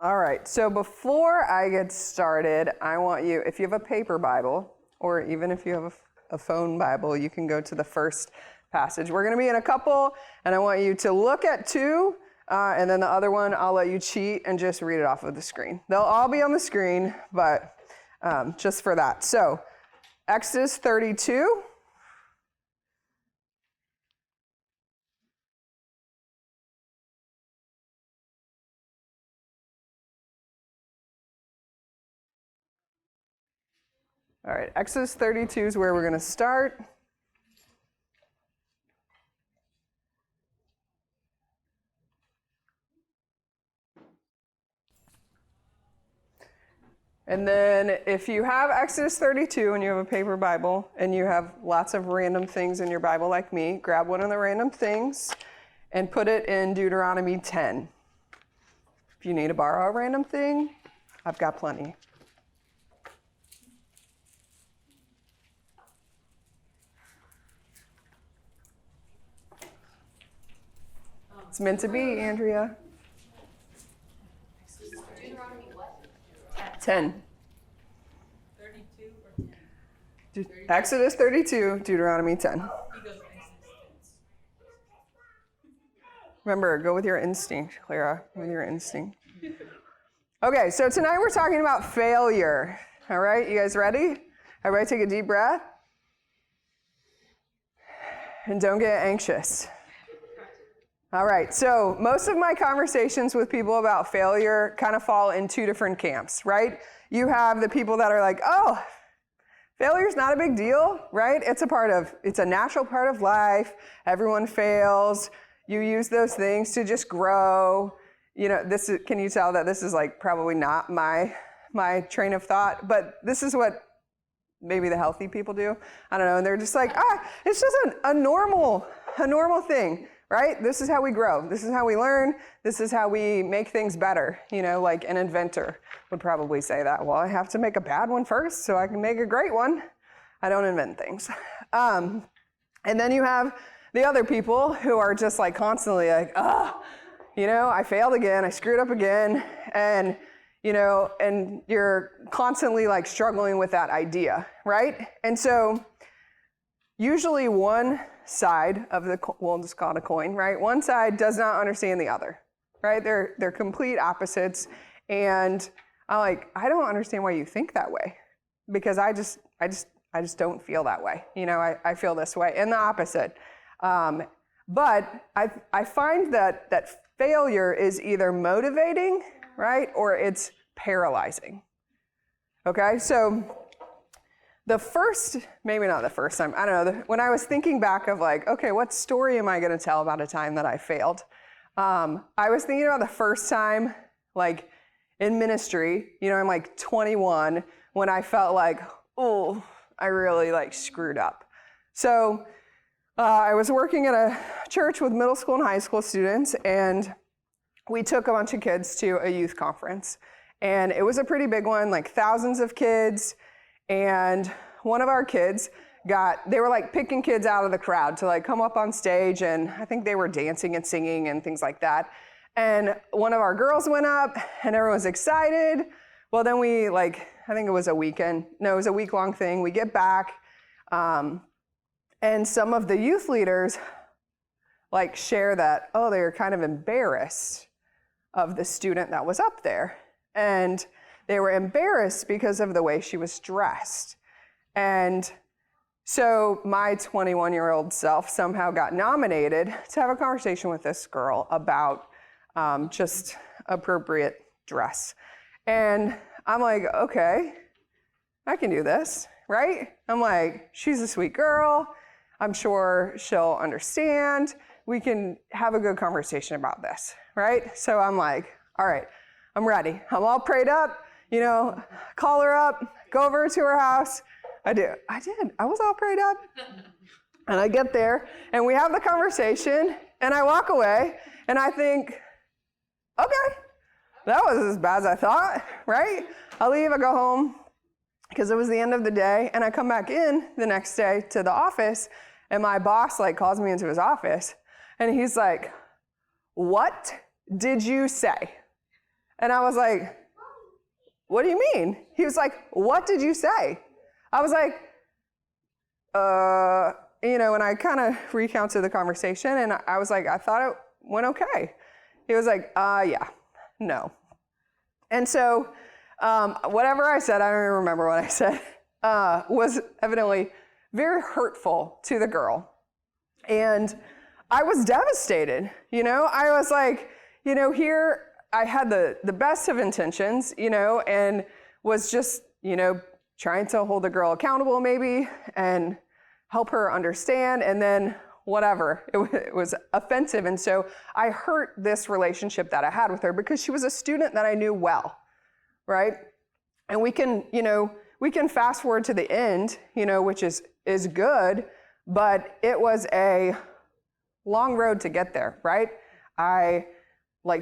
All right, so before I get started, I want you, if you have a paper Bible, or even if you have a phone Bible, you can go to the first passage. We're going to be in a couple, and I want you to look at two, and then the other one, I'll let you cheat and just read it off of the screen. They'll all be on the screen, but just for that. So, Exodus 32. All right, Exodus 32 is where we're going to start. And then if you have Exodus 32 and you have a paper Bible and you have lots of random things in your Bible like me, grab one of the random things and put it in Deuteronomy 10. If you need to borrow a random thing, I've got plenty. It's meant to be, Andrea. Deuteronomy what? 10. 32 or 10? Exodus 32, Deuteronomy 10. He goes Exodus 10. Remember, go with your instinct, Clara. Go with your instinct. Okay, so tonight we're talking about failure. All right, you guys ready? Everybody take a deep breath. And don't get anxious. All right, so most of my conversations with people about failure kind of fall in two different camps, right? You have the people that are like, oh, failure's not a big deal, right? It's a natural part of life. Everyone fails. You use those things to just grow. You know, can you tell that this is like probably not my train of thought, but this is what maybe the healthy people do. I don't know, and they're just like, it's just a normal thing. Right? This is how we grow. This is how we learn. This is how we make things better. You know, like an inventor would probably say that. Well, I have to make a bad one first so I can make a great one. I don't invent things. And then you have the other people who are just like constantly like, I failed again. I screwed up again. And, and you're constantly like struggling with that idea, right? And so usually one side of we'll just call it a coin, right? One side does not understand the other, right? They're complete opposites. And I don't understand why you think that way, because I just don't feel that way. I feel this way, and the opposite. But I find that failure is either motivating, right? Or it's paralyzing. Okay, so maybe not the first time, I don't know, when I was thinking back of like, okay, what story am I going to tell about a time that I failed? I was thinking about the first time, like in ministry, I'm like 21, when I felt like, oh, I really like screwed up. So I was working at a church with middle school and high school students, and we took a bunch of kids to a youth conference. And it was a pretty big one, like thousands of kids. And one of our kids they were like picking kids out of the crowd to like come up on stage, and I think they were dancing and singing and things like that. And one of our girls went up and everyone was excited. Well, then I think it was a week-long thing. We get back, and some of the youth leaders like share that, they were kind of embarrassed of the student that was up there. And they were embarrassed because of the way she was dressed. And so my 21-year-old self somehow got nominated to have a conversation with this girl about just appropriate dress. And I'm like, okay, I can do this, right? I'm like, she's a sweet girl. I'm sure she'll understand. We can have a good conversation about this, right? So I'm like, all right, I'm ready. I'm all prayed up. Call her up, go over to her house. I did. I was all prayed up. And I get there, and we have the conversation, and I walk away, and I think, okay, that was as bad as I thought, right? I leave, I go home, because it was the end of the day, and I come back in the next day to the office, and my boss calls me into his office, and he's like, what did you say? And I was like, what do you mean? He was like, what did you say? I was like, and I kind of recounted the conversation, and I was like, I thought it went okay. He was like, yeah, no. And so whatever I said, I don't even remember what I said, was evidently very hurtful to the girl. And I was devastated, I was like, here I had the best of intentions, and was just, trying to hold the girl accountable maybe and help her understand, and then whatever, it was offensive. And so I hurt this relationship that I had with her because she was a student that I knew well, right? And we can fast forward to the end, which is good, but it was a long road to get there, right?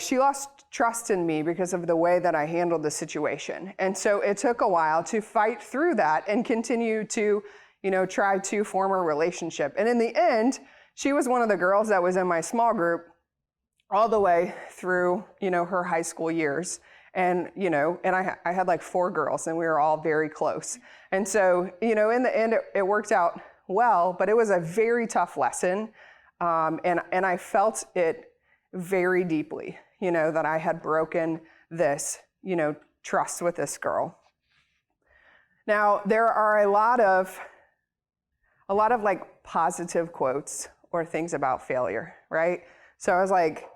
She lost trust in me because of the way that I handled the situation. And so it took a while to fight through that and continue to, try to form a relationship. And in the end, she was one of the girls that was in my small group all the way through, her high school years. And, I had like 4 girls, and we were all very close. And so, in the end, it worked out well, but it was a very tough lesson. And I felt it very deeply, that I had broken this, trust with this girl. Now, there are a lot of like positive quotes or things about failure, right? So I was like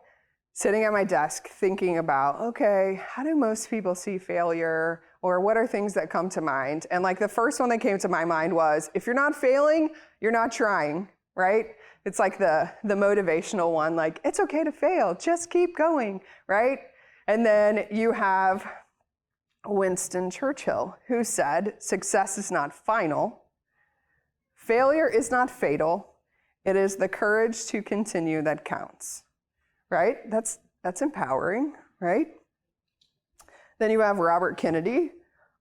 sitting at my desk thinking about, okay, how do most people see failure, or what are things that come to mind? And like the first one that came to my mind was, if you're not failing, you're not trying, right? It's like the motivational one, like, it's okay to fail, just keep going, right? And then you have Winston Churchill, who said, success is not final, failure is not fatal, it is the courage to continue that counts, right? That's empowering, right? Then you have Robert Kennedy,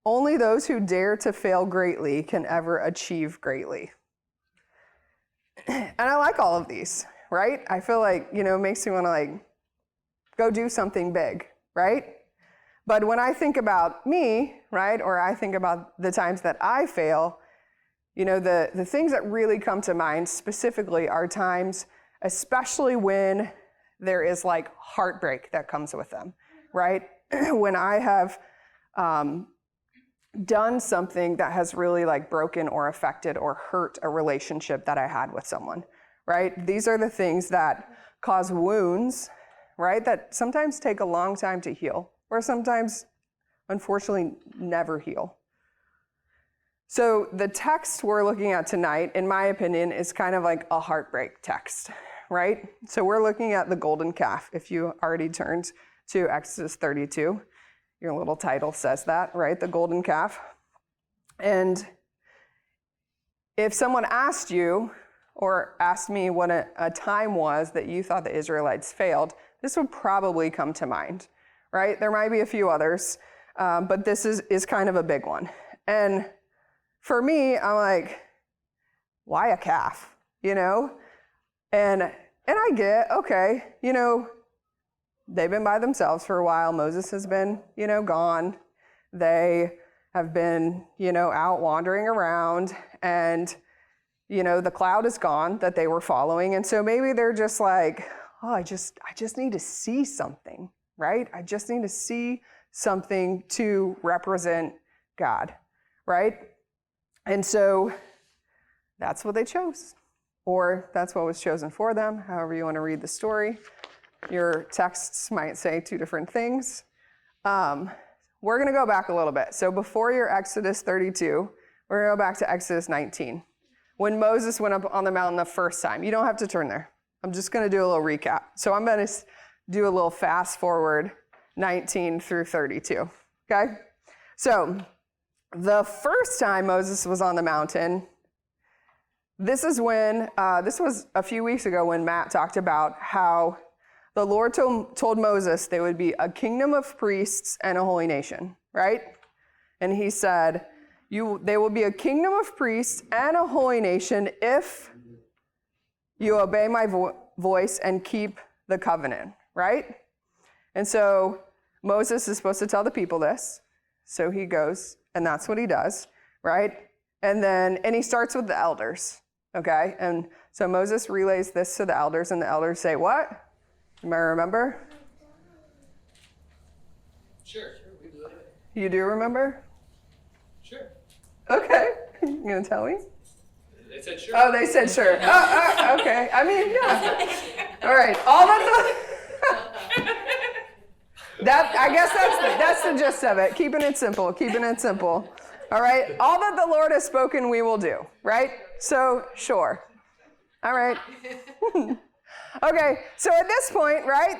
only those who dare to fail greatly can ever achieve greatly. And I like all of these, right? I feel like, it makes me want to like go do something big, right? But when I think about me, right, or I think about the times that I fail, the things that really come to mind specifically are times, especially when there is like heartbreak that comes with them, right? When I have done something that has really like broken or affected or hurt a relationship that I had with someone, right? These are the things that cause wounds, right? That sometimes take a long time to heal, or sometimes, unfortunately, never heal. So the text we're looking at tonight, in my opinion, is kind of like a heartbreak text, right? So we're looking at the golden calf. If you already turned to Exodus 32, your little title says that, right? The golden calf. And if someone asked you or asked me what a time was that you thought the Israelites failed, this would probably come to mind, right? There might be a few others, but this is kind of a big one. And for me, I'm like, why a calf, And I get, okay, they've been by themselves for a while. Moses has been, gone. They have been, out wandering around, and, the cloud is gone that they were following. And so maybe they're just like, oh, I just need to see something, right? I just need to see something to represent God, right? And so that's what they chose, or that's what was chosen for them, however you want to read the story. Your texts might say 2 different things. We're going to go back a little bit. So before your Exodus 32, we're going to go back to Exodus 19. When Moses went up on the mountain the first time. You don't have to turn there. I'm just going to do a little recap. So I'm going to do a little fast forward 19 through 32. Okay? So the first time Moses was on the mountain, this is when, this was a few weeks ago when Matt talked about how the Lord told Moses they would be a kingdom of priests and a holy nation, right? And he said, they will be a kingdom of priests and a holy nation if you obey my voice and keep the covenant, right? And so Moses is supposed to tell the people this. So he goes, and that's what he does, right? And he starts with the elders, okay? And so Moses relays this to the elders, and the elders say, what? You might remember? Sure, we do it. You do remember? Sure. Okay. You gonna tell me? They said sure. Oh, they said sure. Oh, okay. I mean, yeah. All right. All that I guess that's the gist of it. Keeping it simple. All right. All that the Lord has spoken, we will do. Right? So, sure. All right. Okay. So at this point, right?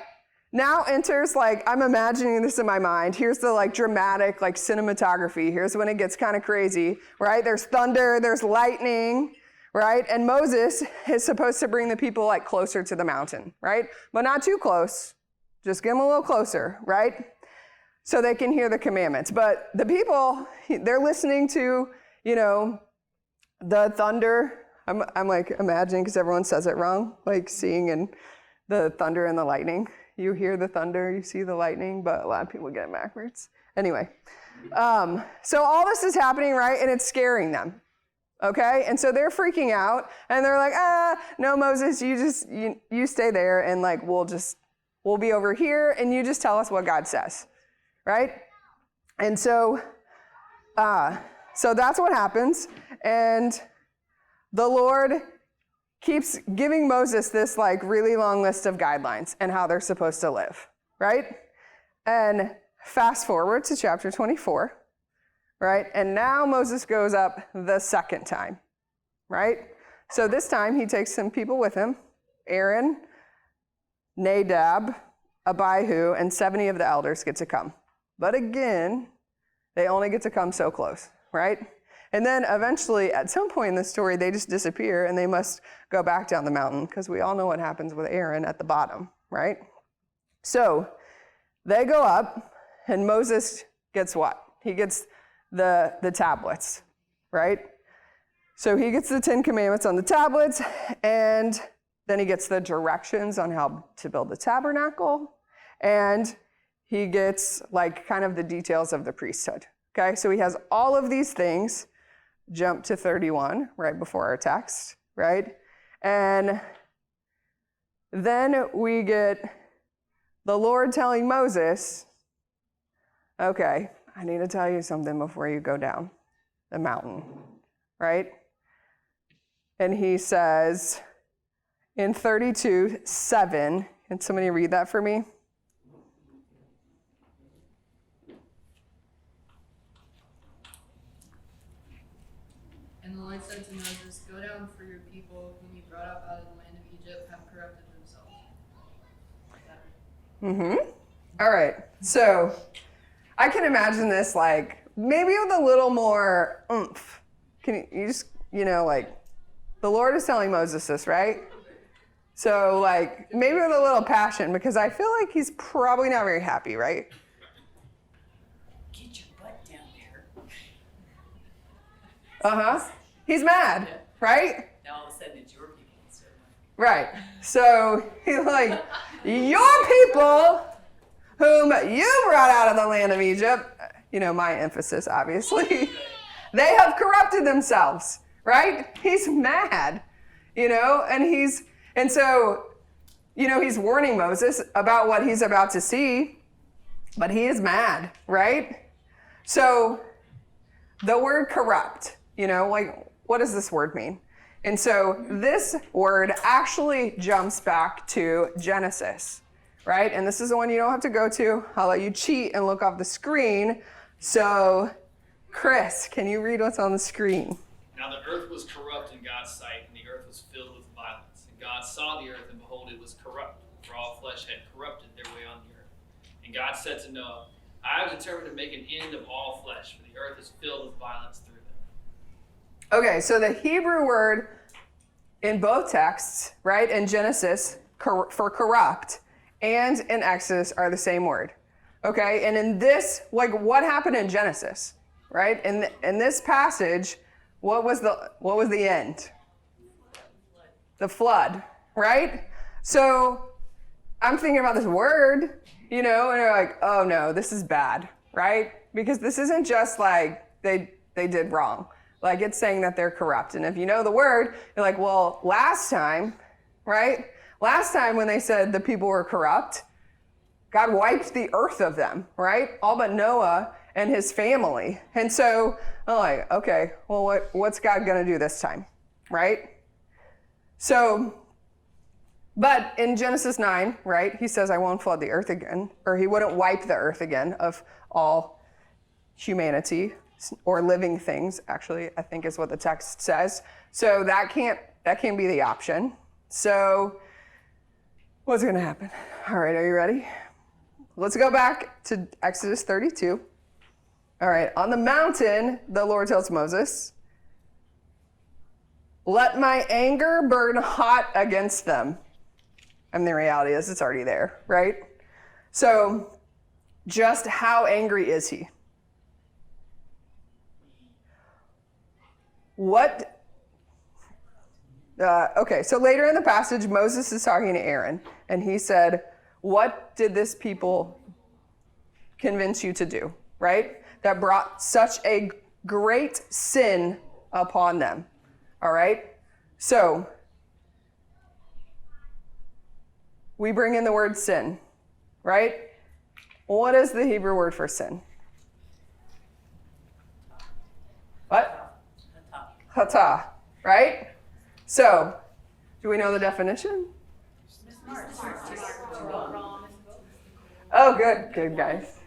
Now enters, like, I'm imagining this in my mind. Here's the, like, dramatic, like, cinematography. Here's when it gets kind of crazy, right? There's thunder, there's lightning, right? And Moses is supposed to bring the people, like, closer to the mountain, right? But not too close. Just get them a little closer, right? So they can hear the commandments. But the people, they're listening to, the thunder. I'm like, imagining, because everyone says it wrong, like, seeing and the thunder and the lightning. You hear the thunder, you see the lightning, but a lot of people get it backwards. Anyway, so all this is happening, right? And it's scaring them, okay? And so they're freaking out, and they're like, no, Moses, you stay there, and like, we'll be over here, and you just tell us what God says, right? And so that's what happens, and the Lord keeps giving Moses this like really long list of guidelines and how they're supposed to live, right? And fast forward to chapter 24, right? And now Moses goes up the second time, right? So this time he takes some people with him, Aaron, Nadab, Abihu, and 70 of the elders get to come. But again, they only get to come so close, right? And then eventually, at some point in the story, they just disappear and they must go back down the mountain, because we all know what happens with Aaron at the bottom, right? So they go up, and Moses gets what? He gets the tablets, right? So he gets the 10 Commandments on the tablets, and then he gets the directions on how to build the tabernacle, and he gets like kind of the details of the priesthood, okay? So he has all of these things. Jump to 31, right before our text, right? And then we get the Lord telling Moses, okay, I need to tell you something before you go down the mountain, right? And he says in 32:7, can somebody read that for me? And the Lord said to Moses, go down, for your people whom you brought up out of the land of Egypt have corrupted themselves. All right. So I can imagine this like maybe with a little more oomph. Can you just, like the Lord is telling Moses this, right? So like maybe with a little passion, because I feel like he's probably not very happy, right? Get your butt down there. He's mad, right? Now all of a sudden it's your people instead of mine. Right. So he's like, your people whom you brought out of the land of Egypt, my emphasis, obviously, they have corrupted themselves, right? He's mad, and so he's warning Moses about what he's about to see, but he is mad, right? So the word corrupt, what does this word mean? And so this word actually jumps back to Genesis, right? And this is the one you don't have to go to. I'll let you cheat and look off the screen. So, Chris, can you read what's on the screen? Now the earth was corrupt in God's sight, and the earth was filled with violence. And God saw the earth, and behold, it was corrupt, for all flesh had corrupted their way on the earth. And God said to Noah, I have determined to make an end of all flesh, for the earth is filled with violence through them. Okay, so the Hebrew word in both texts, right, in Genesis for corrupt and in Exodus are the same word. Okay, and in this, like what happened in Genesis, right? In this passage, what was the end? The flood, right? So I'm thinking about this word, and you're like, oh no, this is bad, right? Because this isn't just like they did wrong. Like it's saying that they're corrupt. And if you know the word, you're like, well, last time, right? Last time when they said the people were corrupt, God wiped the earth of them, right? All but Noah and his family. And so I'm like, okay, well, what's God going to do this time, right? So, but in Genesis 9, right, he says, I won't flood the earth again, or he wouldn't wipe the earth again of all humanity or living things, actually, I think is what the text says. So that can't be the option. So what's going to happen? All right, are you ready? Let's go back to Exodus 32. All right, on the mountain, the Lord tells Moses, let my anger burn hot against them. And the reality is it's already there, right? So just how angry is he? Okay, so later in the passage, Moses is talking to Aaron, and he said, what did this people convince you to do, right? That brought such a great sin upon them, all right? So we bring in the word sin, right? What is the Hebrew word for sin? What? Chata, right? So, do we know the definition? Oh, good guys.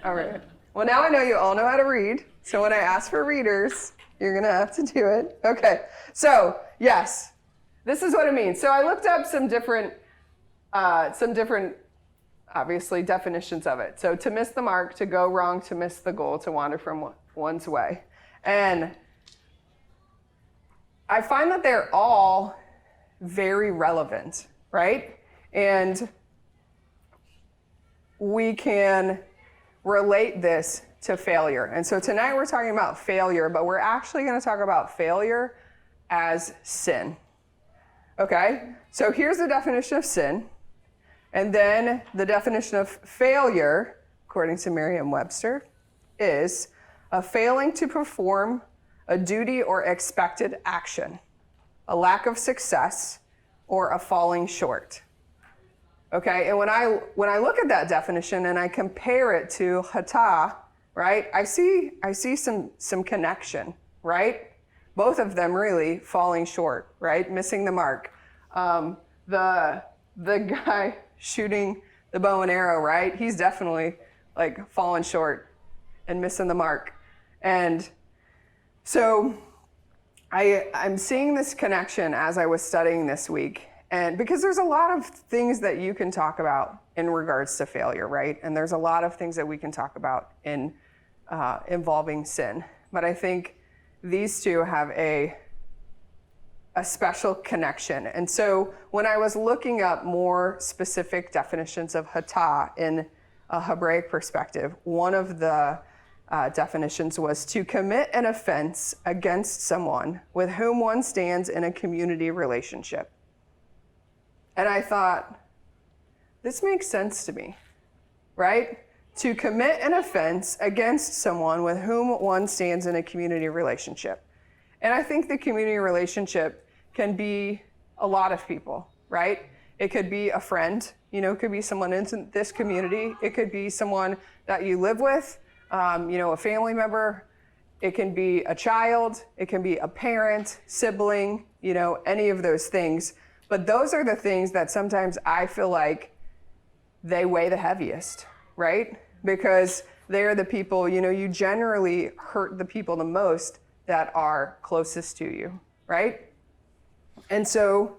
All right. Well, now I know you all know how to read. So when I ask for readers, you're going to have to do it. Okay. So, yes, this is what it means. So I looked up some different, obviously, definitions of it. So to miss the mark, to go wrong, to miss the goal, to wander from one's way. And I find that they're all very relevant, right? And we can relate this to failure. And so tonight we're talking about failure, but we're actually going to talk about failure as sin. Okay? So here's the definition of sin. And then the definition of failure, according to Merriam-Webster, is a failing to perform a duty or expected action, a lack of success, or a falling short. Okay, and when I look at that definition and I compare it to chata, right, I see some connection, right? Both of them really falling short, right? Missing the mark. The guy shooting the bow and arrow, right? He's definitely like falling short and missing the mark. And so I'm seeing this connection as I was studying this week. And because there's a lot of things that you can talk about in regards to failure, right? And there's a lot of things that we can talk about in involving sin. But I think these two have a special connection. And so when I was looking up more specific definitions of chata in a Hebraic perspective, one of the definitions was to commit an offense against someone with whom one stands in a community relationship. And I thought, this makes sense to me, right? To commit an offense against someone with whom one stands in a community relationship. And I think the community relationship can be a lot of people, right? It could be a friend, it could be someone in this community. It could be someone that you live with, a family member. It can be a child. It can be a parent, sibling, any of those things. But those are the things that sometimes I feel like they weigh the heaviest, right? Because they're the people, you generally hurt the people the most that are closest to you, right? And so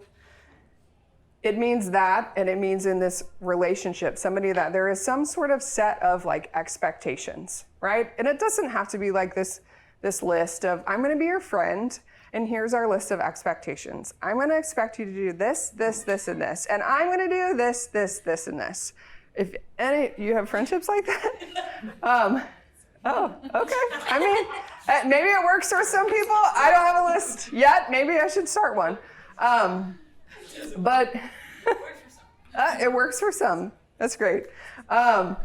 it means that, and it means in this relationship, somebody that there is some sort of set of like expectations, right? And it doesn't have to be like this list of, I'm going to be your friend, and here's our list of expectations. I'm going to expect you to do this, this, this, and this. And I'm going to do this, this, this, and this. If any, you have friendships like that? Oh, okay. I mean, maybe it works for some people. I don't have a list yet. Maybe I should start one. But it works for some. That's great. But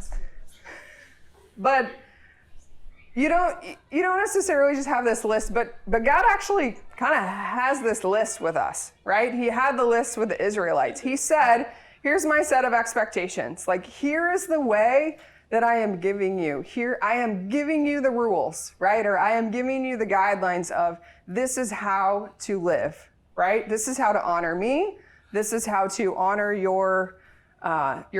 you don't necessarily just have this list, but God actually kind of has this list with us, right? He had the list with the Israelites. He said, here's my set of expectations. Like, here is the way that I am giving you. Here, I am giving you the rules, right? Or I am giving you the guidelines of this is how to live, right? This is how to honor me. This is how to honor your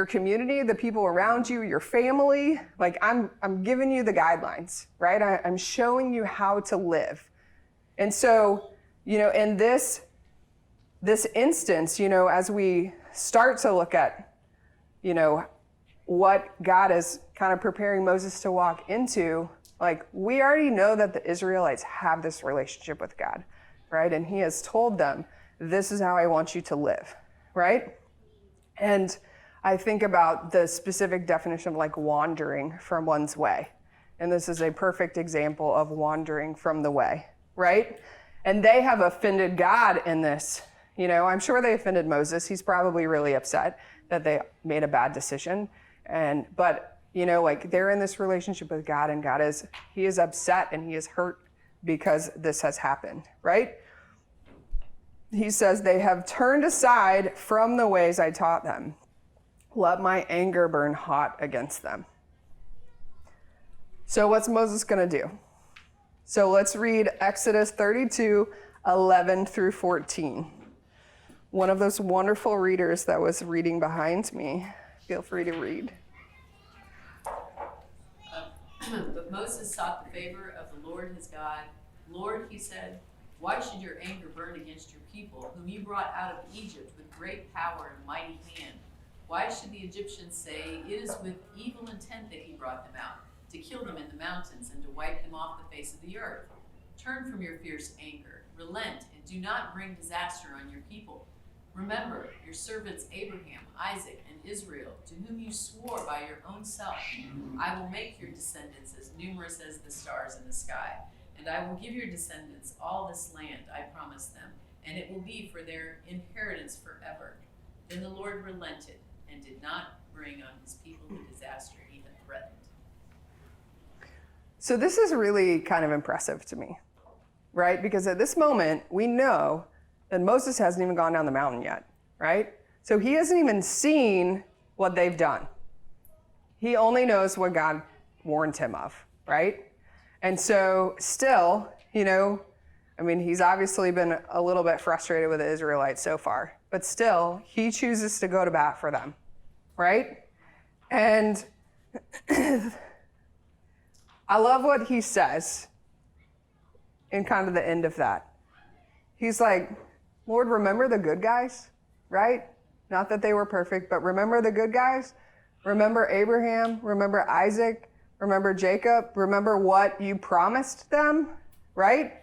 community, the people around you, your family. Like, I'm giving you the guidelines, right? I'm showing you how to live. And so, in this instance, as we start to look at, what God is kind of preparing Moses to walk into, like, we already know that the Israelites have this relationship with God, right? And he has told them, this is how I want you to live, right? And I think about the specific definition of like wandering from one's way. And this is a perfect example of wandering from the way, right? And they have offended God in this. I'm sure they offended Moses. He's probably really upset that they made a bad decision. But they're in this relationship with God, and he is upset and he is hurt because this has happened, right? He says, they have turned aside from the ways I taught them. Let my anger burn hot against them. So what's Moses going to do? So let's read Exodus 32, 11 through 14. One of those wonderful readers that was reading behind me, feel free to read. But Moses sought the favor of the Lord his God. Lord, he said, why should your anger burn against your people, whom you brought out of Egypt with great power and mighty hand? Why should the Egyptians say, it is with evil intent that he brought them out, to kill them in the mountains and to wipe them off the face of the earth? Turn from your fierce anger, relent, and do not bring disaster on your people. Remember your servants Abraham, Isaac, and Israel, to whom you swore by your own self, I will make your descendants as numerous as the stars in the sky, and I will give your descendants all this land I promised them, and it will be for their inheritance forever. Then the Lord relented and did not bring on his people the disaster he had threatened. So this is really kind of impressive to me, right? Because at this moment, we know that Moses hasn't even gone down the mountain yet, right? So he hasn't even seen what they've done. He only knows what God warned him of, right? And so still, he's obviously been a little bit frustrated with the Israelites so far, but still, he chooses to go to bat for them, right? And I love what he says in kind of the end of that. He's like, Lord, remember the good guys, right? Not that they were perfect, but remember the good guys. Remember Abraham, remember Isaac, remember Jacob, remember what you promised them, right?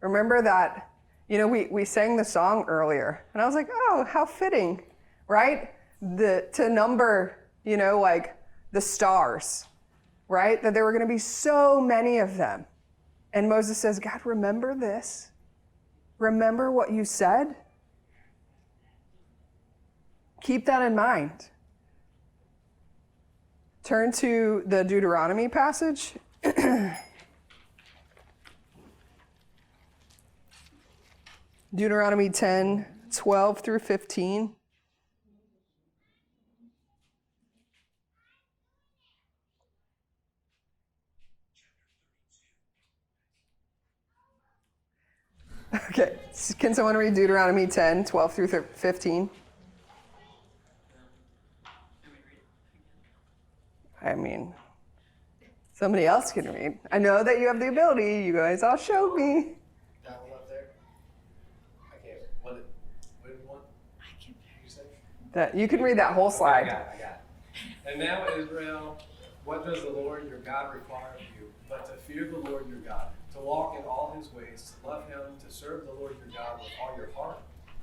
Remember that, we sang the song earlier, and I was like, oh, how fitting, right? To number, the stars, right? That there were going to be so many of them. And Moses says, God, remember this. Remember what you said. Keep that in mind. Turn to the Deuteronomy passage. Deuteronomy 10, 12 through 15. Okay, can someone read Deuteronomy 10, 12 through 15? Somebody else can read. I know that you have the ability. You guys all showed me. That one up there? I can't. What do you want? I can. You say? That you can read that whole slide. I got it. And now, Israel, what does the Lord your God require of you, but to fear the Lord your God, to walk in all his ways, to love him, to serve the Lord your God with all your heart,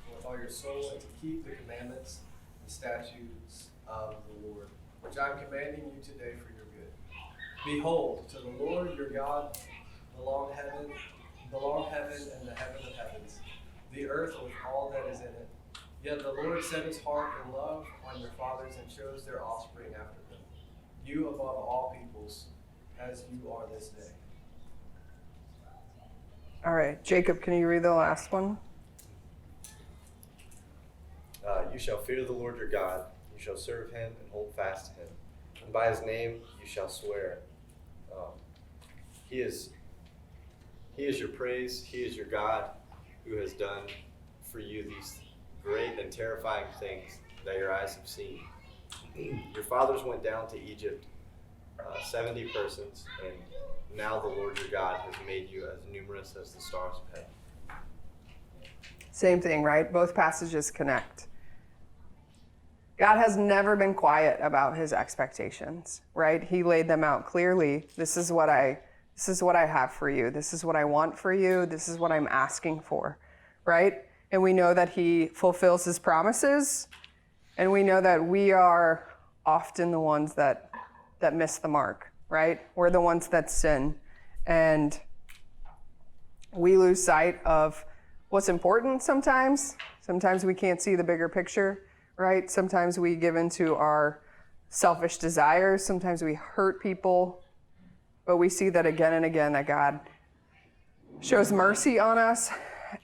and with all your soul, and to keep the commandments and statutes of the Lord, which I am commanding you today for your good. Behold, to the Lord your God belong heaven and the heaven of heavens, the earth with all that is in it. Yet the Lord set his heart and love on your fathers and chose their offspring after them, you above all peoples, as you are this day. All right, Jacob, can you read the last one? You shall fear the Lord your God. You shall serve him and hold fast to him. And by his name you shall swear. He is your praise. He is your God who has done for you these great and terrifying things that your eyes have seen. Your fathers went down to Egypt, 70 persons, and now the Lord your God has made you as numerous as the stars of heaven. Same thing, right? Both passages connect. God has never been quiet about his expectations, right? He laid them out clearly. This is what I have for you. This is what I want for you. This is what I'm asking for, right? And we know that he fulfills his promises, and we know that we are often the ones that miss the mark, right? We're the ones that sin, and we lose sight of what's important sometimes. Sometimes we can't see the bigger picture, right? Sometimes we give into our selfish desires. Sometimes we hurt people. But we see that again and again, that God shows mercy on us,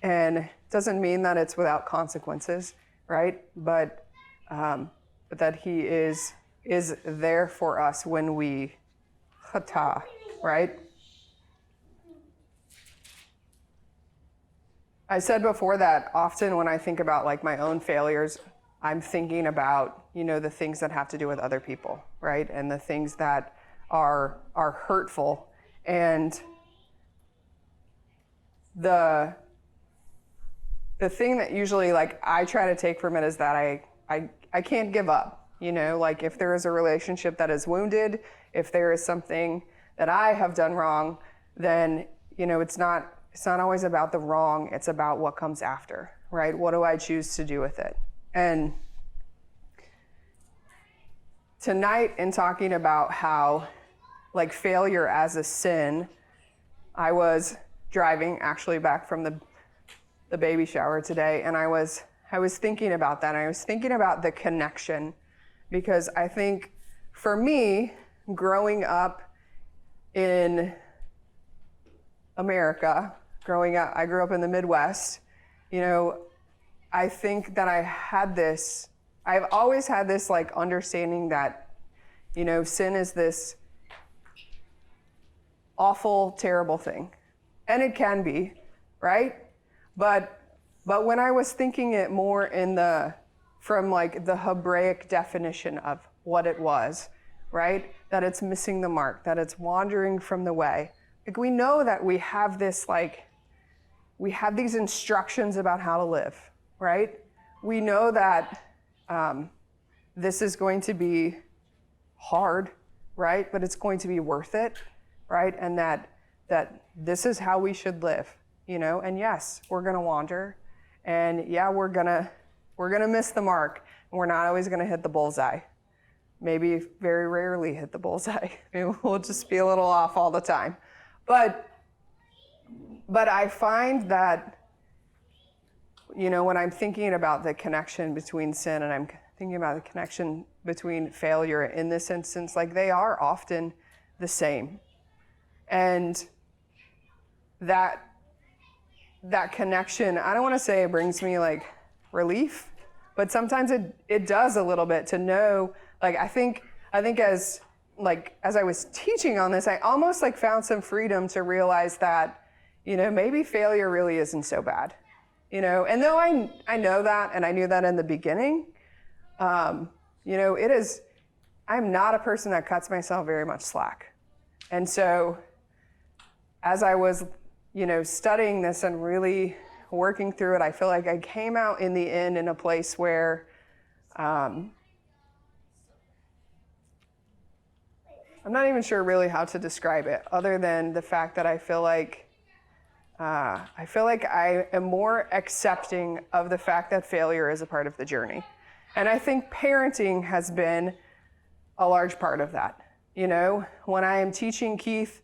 and doesn't mean that it's without consequences, right? But that he is there for us when we chata, right? I said before that often when I think about like my own failures, I'm thinking about, the things that have to do with other people, right? And the things that are hurtful. And the thing that usually like I try to take from it is that I can't give up, like if there is a relationship that is wounded, if there is something that I have done wrong, then, it's not always about the wrong, it's about what comes after, right? What do I choose to do with it? And tonight, in talking about how like failure as a sin, I was driving actually back from the baby shower today, and I was thinking about that. And I was thinking about the connection, because I think for me, growing up in America, I grew up in the Midwest, I think that I've always had this like understanding that, sin is this awful, terrible thing. And it can be, right? But when I was thinking it more from like the Hebraic definition of what it was, right? That it's missing the mark, that it's wandering from the way. Like we know that we have these instructions about how to live, right? We know that this is going to be hard, right? But it's going to be worth it, right? And that this is how we should live, And yes, we're gonna wander, and yeah, we're gonna miss the mark, and we're not always gonna hit the bullseye. Maybe very rarely hit the bullseye. Maybe we'll just be a little off all the time. But I find that, when I'm thinking about the connection between sin and I'm thinking about the connection between failure in this instance, like they are often the same. And that connection, I don't want to say it brings me like relief, but sometimes it does a little bit to know, like I think as I was teaching on this, I almost like found some freedom to realize that, maybe failure really isn't so bad, and though I know that, and I knew that in the beginning, it is, I'm not a person that cuts myself very much slack. And so as I was, studying this and really working through it, I feel like I came out in the end in a place where, I'm not even sure really how to describe it, other than the fact that I feel like I am more accepting of the fact that failure is a part of the journey. And I think parenting has been a large part of that. When I am teaching Keith,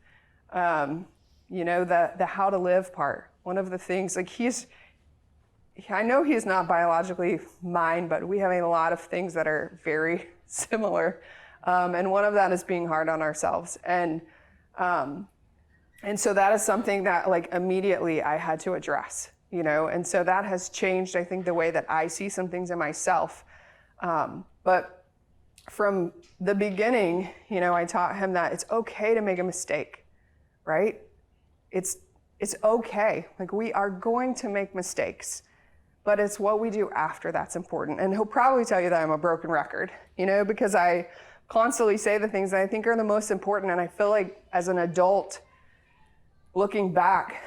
the how to live part, one of the things, like he's I know he's not biologically mine, but we have a lot of things that are very similar. And one of that is being hard on ourselves. And so that is something that like immediately I had to address, you know, and so that has changed, I think, the way that I see some things in myself. But from the beginning, you know, I taught him that it's okay to make a mistake, right? It's okay. Like, we are going to make mistakes, but it's what we do after that's important. And he'll probably tell you that I'm a broken record, you know, because I constantly say the things that I think are the most important. And I feel like as an adult, looking back,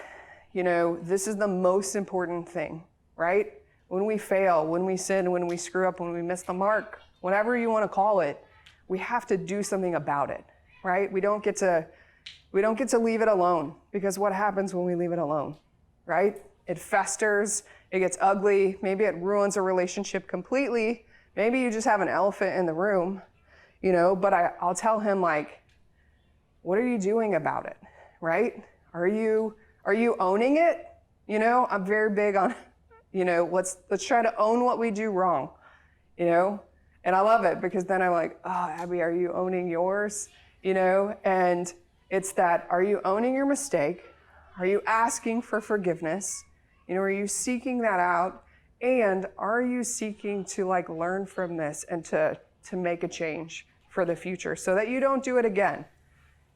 you know, this is the most important thing, right? When we fail, when we sin, when we screw up, when we miss the mark, whatever you want to call it, we have to do something about it, right? We don't get to leave it alone, because what happens when we leave it alone, right? It festers, it gets ugly, maybe it ruins a relationship completely. Maybe you just have an elephant in the room, you know, but I'll tell him, like, what are you doing about it, right? Are you owning it? You know, I'm very big on, you know, let's try to own what we do wrong, you know? And I love it, because then I'm like, oh, Abby, are you owning yours? You know, and it's that, are you owning your mistake? Are you asking for forgiveness? You know, are you seeking that out? And are you seeking to like learn from this and to make a change for the future so that you don't do it again,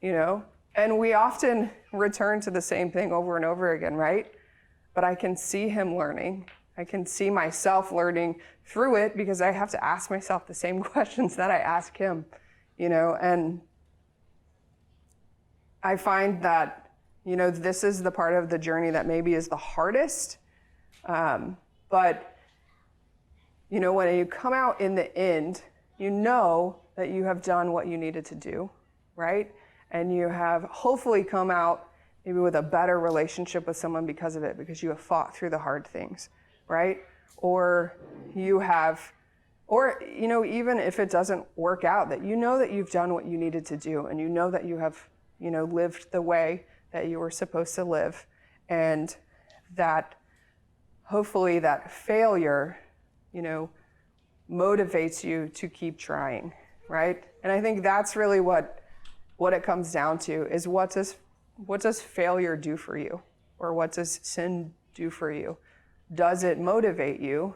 you know? And we often return to the same thing over and over again, right? But I can see him learning. I can see myself learning through it, because I have to ask myself the same questions that I ask him, you know? And I find that, you know, this is the part of the journey that maybe is the hardest. But, you know, when you come out in the end, you know that you have done what you needed to do, right? And you have hopefully come out maybe with a better relationship with someone because of it, because you have fought through the hard things, right? Or you have, or, you know, even if it doesn't work out, that you know that you've done what you needed to do, and you know that you have, you know, lived the way that you were supposed to live, and that hopefully that failure, you know, motivates you to keep trying, right? And I think that's really what it comes down to, is what does failure do for you? Or what does sin do for you? Does it motivate you,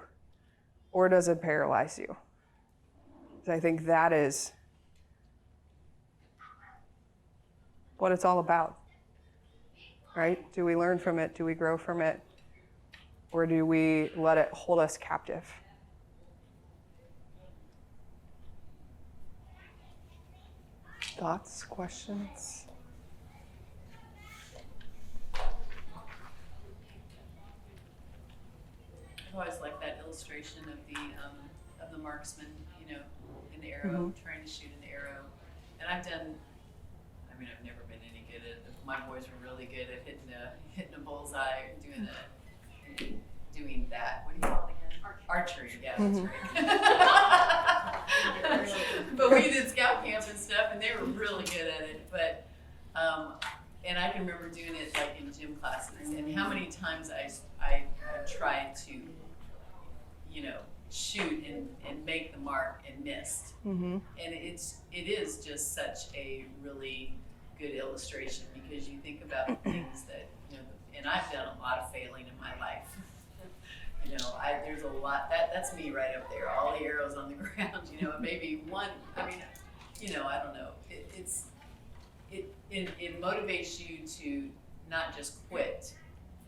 or does it paralyze you? I think that is what it's all about, right? Do we learn from it? Do we grow from it? Or do we let it hold us captive? Thoughts, questions? I've always liked that illustration of the marksman, you know, in the arrow, trying to shoot an arrow. And I've never been any good at it. My boys were really good at hitting a bullseye, doing that. What do you call it again? Archery. Yeah, that's right. But we did scout camp and stuff, and they were really good at it. But and I can remember doing it like in gym classes, and how many times I tried to, you know, shoot and make the mark and missed. And it is just such a really good illustration, because you think about the things that, you know, and I've done a lot of failing in my life. You know, there's a lot, that's me right up there, all the arrows on the ground, you know, and maybe one, I mean, you know, I don't know, it motivates you to not just quit,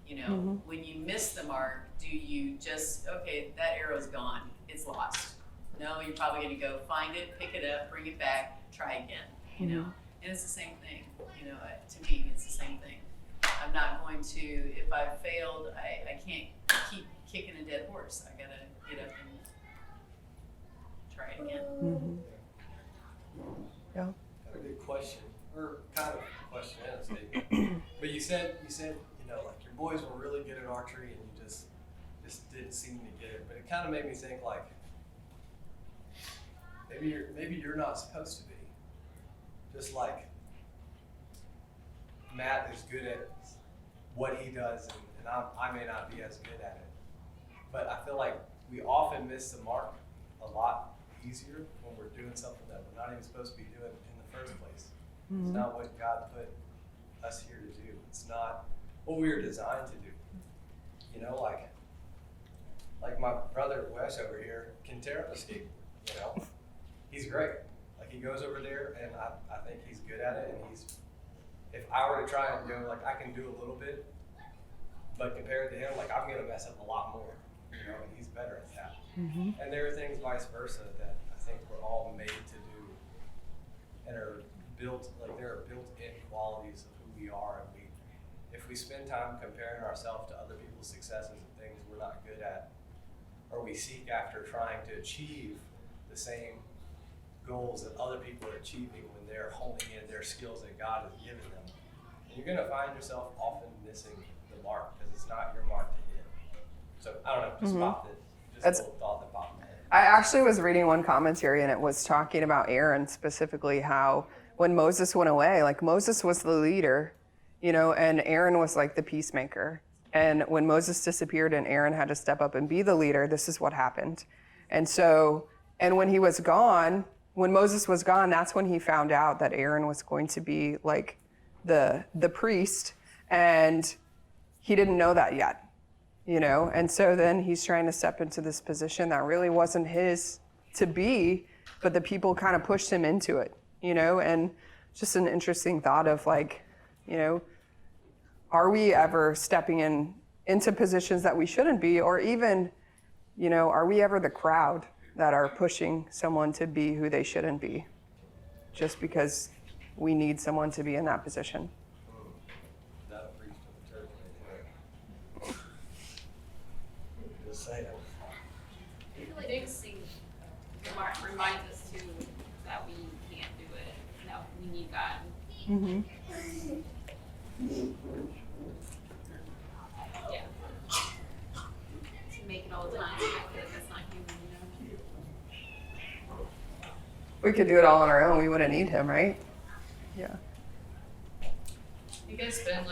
you know. When you miss the mark, do you just, okay, that arrow's gone, it's lost? No, you're probably gonna go find it, pick it up, bring it back, try again, you know. And it's the same thing, you know, to me, it's the same thing. I'm not going to, if I've failed, I can't keep kicking a dead horse. I gotta get up and try it again. Yeah. Got a good question, or kind of a question and a statement. But you said, you know, like your boys were really good at archery, and you just didn't seem to get it. But it kind of made me think, like, maybe you're not supposed to be. Just like Matt is good at what he does, and I may not be as good at it. But I feel like we often miss the mark a lot easier when we're doing something that we're not even supposed to be doing in the first place. It's not what God put us here to do. It's not what we were designed to do. You know, like my brother Wes over here can tear up a skateboard, you know? He's great. Like he goes over there and I think he's good at it, and if I were to try and go, like I can do a little bit, but compared to him, like I'm gonna mess up a lot more, you know, and he's better at that. And there are things vice versa that I think we're all made to do and are built, like there are built-in qualities of who we are, and if we spend time comparing ourselves to other people's successes and things we're not good at, or we seek after trying to achieve the same goals that other people are achieving when they're honing in their skills that God has given them, and you're gonna find yourself often missing the mark because it's not your mark to hit. So I don't know, just a little thought that popped in my head. I actually was reading one commentary, and it was talking about Aaron specifically, how when Moses went away, like Moses was the leader, you know, and Aaron was like the peacemaker. And when Moses disappeared and Aaron had to step up and be the leader, this is what happened. And so, and when he was gone, when Moses was gone, that's when he found out that Aaron was going to be like the priest, and he didn't know that yet, you know? And so then he's trying to step into this position that really wasn't his to be, but the people kind of pushed him into it, you know? And just an interesting thought of like, you know, are we ever stepping into positions that we shouldn't be, or even, you know, are we ever the crowd that are pushing someone to be who they shouldn't be just because we need someone to be in that position? That'll preach to the church right there. Just saying. I feel like this thing reminds us too that we can't do it, that we need God. Mm-hmm. Yeah. To make it all the time, I feel like that's not human, you know? We could do it all on our own. We wouldn't need him, right? Yeah. I think I spend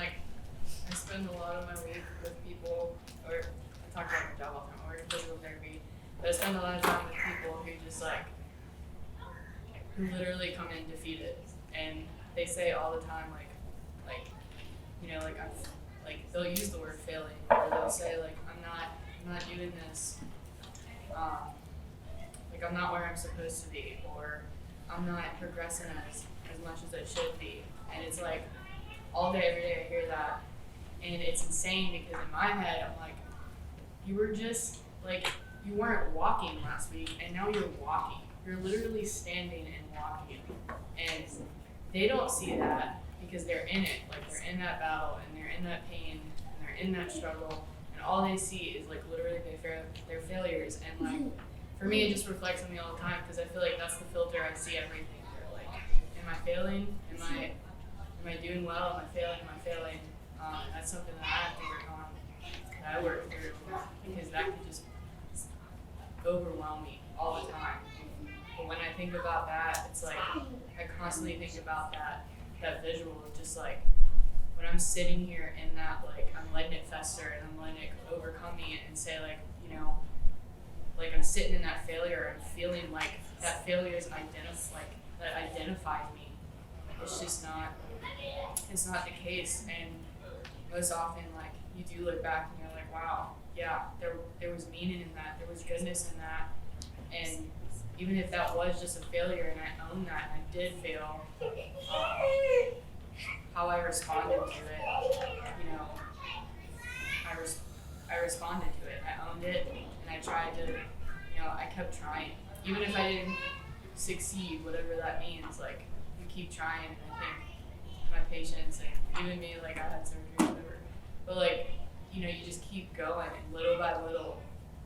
a lot of my week with people, or I talk about my job all the time, I work in physical therapy, but I spend a lot of time with people who just who literally come in defeated, and they say all the time you know, they'll use the word failing, or they'll say I'm not doing this, I'm not where I'm supposed to be, or I'm not progressing as much as I should be. And it's like all day, every day I hear that, and it's insane because in my head I'm like, you were just you weren't walking last week, and now you're walking. You're literally standing and walking, and they don't see that because they're in it, they're in that battle, and they're in that pain, and they're in that struggle, and all they see is literally their failures. And for me, it just reflects on me all the time because I feel like that's the filter I see everything through. Am I failing? Am I doing well? Am I failing? Am I failing? And that's something that I have to work on, that I work through, because that can just overwhelm me all the time. But when I think about that, it's I constantly think about that visual of just when I'm sitting here in that, I'm letting it fester and I'm letting it overcome me and say you know, I'm sitting in that failure and feeling that failure is that identifies me. It's just not, it's not the case. And most often, you do look back and you're like, wow, yeah, there was meaning in that, there was goodness in that. And even if that was just a failure and I own that and I did fail, how I responded to it, you know, I responded to it. I owned it, and I tried to, you know, I kept trying. Even if I didn't succeed, whatever that means, you keep trying. And I think my patience, and even me, I had surgery or whatever, but you know, you just keep going, and little by little,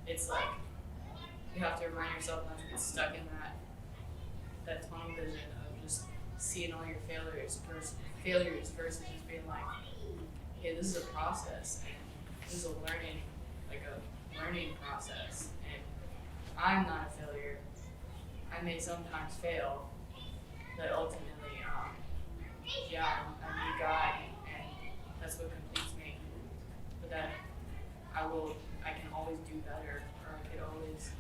it's you have to remind yourself not to get stuck in that tunnel vision of just seeing all your failures versus just being okay, this is a process, and this is a learning process, and I'm not a failure. I may sometimes fail, but ultimately, I need God, and that's what completes me. But I can always do better, or I could always